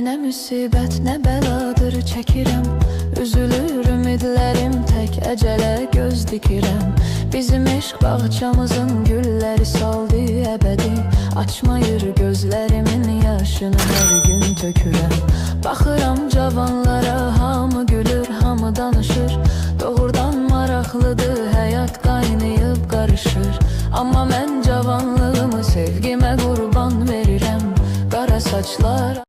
Nə müsibət, nə bəladır çəkirəm. Üzülür ümidlərim, tək əcələ göz dikirəm. Bizim eşq bağçamızın gülləri saldı əbədi. Açmayır gözlərimin yaşını hər gün tökürəm. Baxıram cavanlara, hamı gülür, hamı danışır. Doğrudan maraqlıdır, həyat qaynayıb qarışır. Amma mən cavanlığımı sevgimə qurban verirəm. Qara saçlar